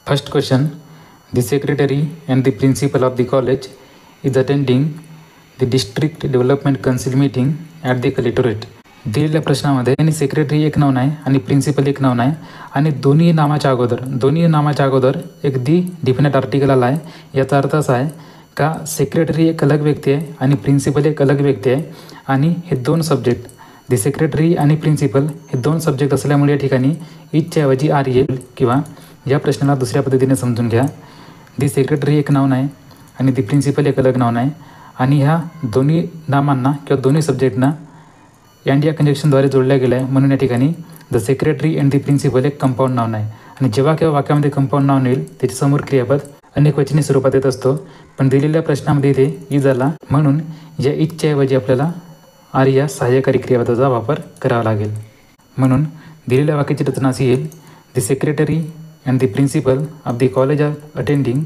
First question, the secretary and the principal of the college is attending the district development council meeting at the collectorate. दिलेल्या प्रश्नामध्ये आणि secretary एक नाव नाही आणि principal एक नाव नाही आणि दोन्ही नामाच्या अगोदर एक दी डिफिनेट आर्टिकल आला आहे. याचा अर्थ असा आहे का सेक्रेटरी एक अलग व्यक्ती आहे आणि प्रिन्सिपल एक अलग व्यक्ती आहे आणि हे दोन सब्जेक्ट दी सेक्रेटरी आणि प्रिन्सिपल हे दोन सब्जेक्ट असल्यामुळे या ठिकाणी इजच्या ऐवजी आर येईल. किंवा या प्रश्नाला दुसऱ्या पद्धतीने समजून घ्या, दी सेक्रेटरी एक नाव नाही आणि दी प्रिन्सिपल एक अलग नाव नाही आणि ह्या दोन्ही नामांना किंवा दोन्ही सब्जेक्टना अँड या कंजक्शनद्वारे जोडल्या गेलं आहे. म्हणून या ठिकाणी the secretary and the principal एक कंपाऊंड नाव नाही आणि जेव्हा केव्हा वाक्यामध्ये कंपाऊंड नाव येईल त्याच्यासमोर क्रियापद अनेकवचनी स्वरूपात येत असतो. पण दिलेल्या प्रश्नामध्ये इथे इज आला म्हणून या इजच्या ऐवजी आपल्याला आर या सहाय्यकारी क्रियापदाचा वापर करावा लागेल. म्हणून दिलेल्या वाक्याची रचना अशी येईल, the secretary and the principal of the college are attending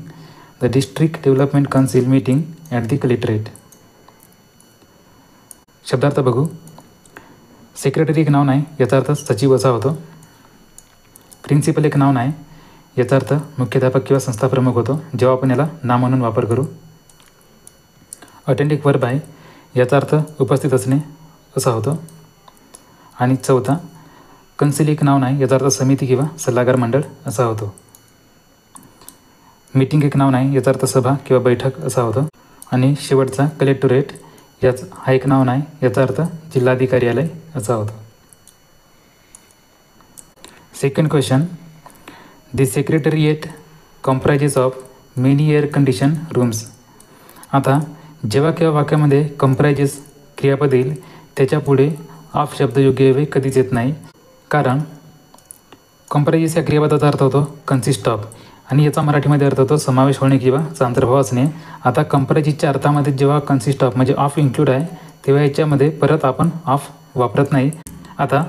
the district development council meeting at the collectorate. शब्दार्थ बघू. सेक्रेटरी एक नाव नाही याचा अर्थ सचिव असा होतो. प्रिन्सिपल एक नाव नाही याचा अर्थ मुख्याध्यापक किंवा संस्थाप्रमुख होतो जेव्हा आपण याला नाम म्हणून वापर करू. अटेंड एक वर्ब आहे याचा अर्थ उपस्थित असणे असा होतो. आणि चौथा, कन्सिल एक नाव नाही याचा अर्थ समिती किंवा सल्लागार मंडळ असा होतो. मीटिंग एक नाव नाही याचा अर्थ सभा किंवा बैठक असा होतो. आणि शेवटचा कलेक्टोरेट हा एक नाव नाही याचा अर्थ जिल्हाधिकार्यालय असा होतो. Second question, the secretariat comprises of many air condition rooms. आता जेव्हा केव्हा वाक्यामध्ये कंप्रायजेस क्रियापद येईल त्याच्यापुढे ऑफ शब्द योग्य कधीच येत नाही, कारण कंप्रायजेस या क्रियापदाचा अर्थ होतो कन्सिस्ट ऑफ आणि याचा मराठीमध्ये अर्थ होतो समावेश होणे किंवा अंतर्भाव असणे. आता कंप्रायजेसच्या अर्थामध्ये जेव्हा कन्सिस्ट ऑफ म्हणजे ऑफ इन्क्लूड आहे तेव्हा याच्यामध्ये परत आपण ऑफ वापरत नाही. आता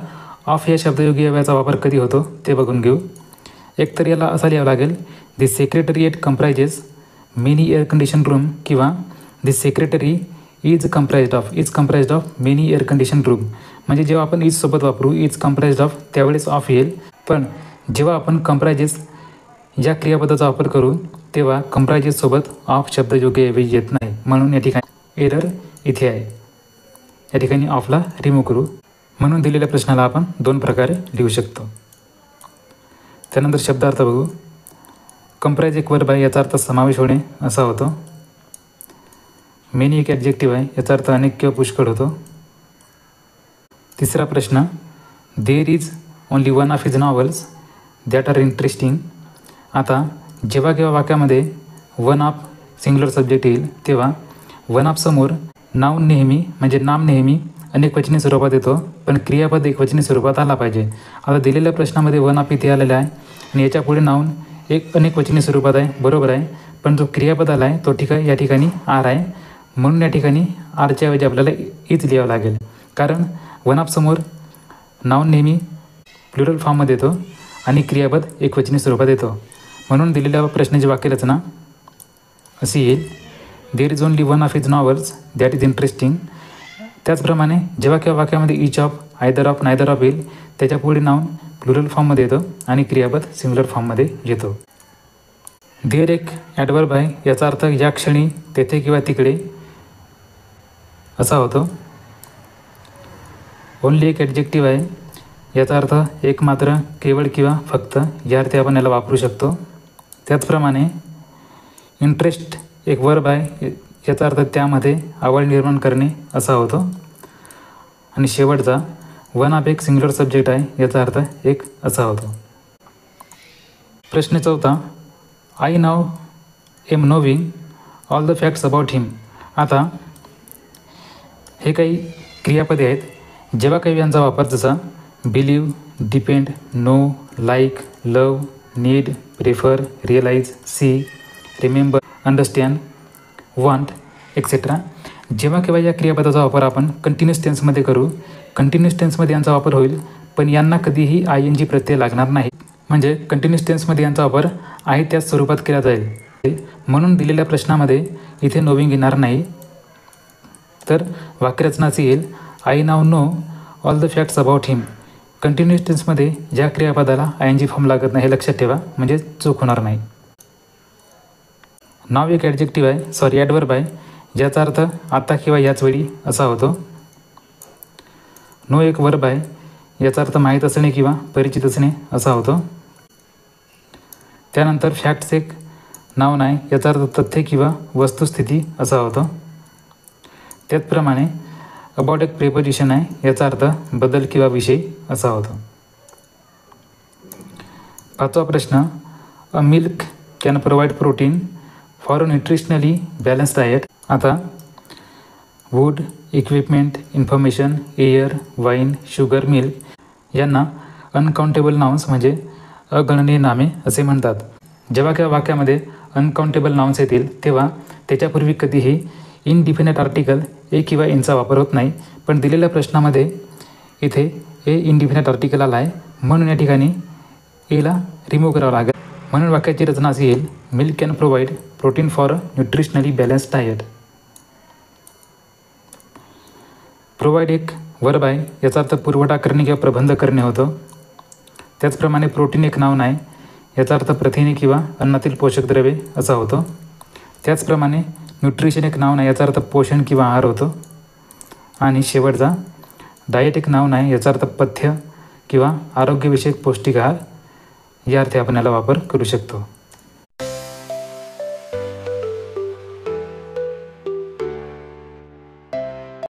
ऑफ या शब्दयोगी अव्ययाचा वापर कधी होतो ते बघून घेऊ. एकतर याला असा लिहावं लागेल, the secretariat comprises many air condition room किंवा the secretary is comprised of many air condition room. म्हणजे जेव्हा आपण इज सोबत वापरू इज कंप्राइज्ड ऑफ त्यावेळेस ऑफ येईल, पण जेव्हा आपण कंप्रायजेस या क्रियापदाचा वापर करू तेव्हा कंप्रायजेससोबत ऑफ शब्द योग्य येत नाही. म्हणून या ठिकाणी एरर इथे आहे, या ठिकाणी ऑफला रिमूव्ह करू. म्हणून दिलेल्या प्रश्नाला आपण दोन प्रकारे लिहू शकतो. त्यानंतर शब्दार्थ बघू. कंप्राइज एक वर्ब आहे याचा अर्थ समावेश होणे असा होतो. मेनी एक ॲडजेक्टिव्ह आहे याचा अर्थ अनेक किंवा पुष्कळ होतो. तिसरा प्रश्न, there is only one of his novels that are interesting. आता जेव्हा केव्हा वाक्यामध्ये वन ऑफ सिंग्युलर सब्जेक्ट येईल तेव्हा वन ऑफ समोर नाउन नेहमी म्हणजे नाम नेहमी अनेकवचनी स्वरूपात येतो, पण क्रियापद एकवचनी स्वरूपात आला पाहिजे. आता दिलेल्या प्रश्नामध्ये वन ऑफ इथे आलेला आहे आणि याच्या पुढे नाउन एक अनेकवचनी स्वरूपात आहे, बरोबर आहे, पण जो क्रियापद आला आहे तो या ठिकाणी आर आहे. म्हणून या ठिकाणी आरच्या ऐवजी आपल्याला इज लिहावं लागेल, कारण वन ऑफ समोर नाउन नेहमी प्लुरल फॉर्ममध्ये येतो आणि क्रियापद एकवचनी स्वरूपात येतो. म्हणून दिलेल्या प्रश्नाची वाक्यरचना अशी येईल, there is only one of his novels that is interesting. त्याचप्रमाणे जेव्हा केव्हा वाक्यामध्ये each of, either of, neither of येईल त्याच्या पुढे नाउन प्लुरल फॉर्ममध्ये येतो आणि क्रियापद सिंग्युलर फॉर्ममध्ये येतो. देर एक ॲडवर्ब आहे याचा अर्थ या क्षणी, तेथे किंवा तिकडे असा होतो. ओनली एक ॲडजेक्टिव्ह आहे याचा अर्थ एक मात्र, केवळ किंवा फक्त या अर्थी आपण याला वापरू शकतो. त्याचप्रमाणे इंटरेस्ट एक वर्ब आहे याचा अर्थ त्यामध्ये आवड निर्माण करणे असा होतो. आणि शेवटचा वन ऑफ एक सिंग्युलर सब्जेक्ट आहे याचा अर्थ एक असा होतो. प्रश्न चौथा, I now am knowing all the facts about him. आता हे काही क्रियापदे आहेत जेव्हा काही यांचा वापर जसा believe, depend, know, like, love, need, prefer, realise, see, remember, understand, want etcetera. जेव्हा केव्हा या क्रियापदाचा वापर आपण कंटिन्युअस टेन्समध्ये करू, कंटिन्युअस टेन्समध्ये यांचा वापर होईल, पण यांना कधीही आय एन जी प्रत्यय लागणार नाही. म्हणजे कंटिन्युअस टेन्समध्ये यांचा वापर आहे त्याच स्वरूपात केला जाईल. म्हणून दिलेल्या प्रश्नामध्ये इथे नोविंग येणार नाही. तर वाक्यरचनाची येईल, I now know all the facts about him. Continuous टेन्समध्ये ज्या क्रियापदाला ING फॉर्म लागत नाही हे लक्षात ठेवा, म्हणजे चूक होणार नाही. नाव एक ॲडजेक्टिव्ह आहे, ॲडवर्ब आहे, ज्याचा अर्थ आता किंवा याच वेळी असा होतो. नो एक वर्ब आहे, याचा अर्थ माहीत असणे किंवा परिचित असणे असा होतो. त्यानंतर फॅक्ट्स एक नाउन आहे, याचा अर्थ तथ्य किंवा वस्तुस्थिती असा होतो. त्याचप्रमाणे अबाउट एक प्रेपोजिशन आहे, याचा अर्थ बदल किंवा विषय असा होतो. पाचवा प्रश्न, a milk can provide protein for a nutritionally balance diet. आता wood, equipment, information, air, wine, sugar, milk यांना अनकाउंटेबल नाउन्स म्हणजे अगणनीय नामे असे म्हणतात. जेव्हा केव्हा वाक्यामध्ये अनकाउंटेबल नाउन्स येतील तेव्हा त्याच्यापूर्वी कधीही इनडिफिनेट आर्टिकल ए किंवा इनचा वापर होत नाही. पण दिलेल्या प्रश्नामध्ये इथे ए इनडिफिनेट आर्टिकल आला आहे, म्हणून या ठिकाणी एला रिमूव्ह करावं लागेल. म्हणून वाक्याची रचना अशी येईल, milk can provide protein for a nutritionally balance diet. Provide एक वर्ब आहे, याचा अर्थ पुरवठा करणे किंवा प्रबंध करणे होतो. त्याचप्रमाणे प्रोटीन एक नाउन आहे, याचा अर्थ प्रथिने किंवा अन्नातील पोषक द्रव्ये असा होतो. त्याचप्रमाणे न्यूट्रिशन एक नाउन आहे, याचा अर्थ पोषण किंवा आहार होतो. आणि शेवटचा डाएट एक नाउन आहे, याचा अर्थ पथ्य किंवा आरोग्यविषयक पौष्टिक आहार या अर्थी आपण याला वापर करू शकतो.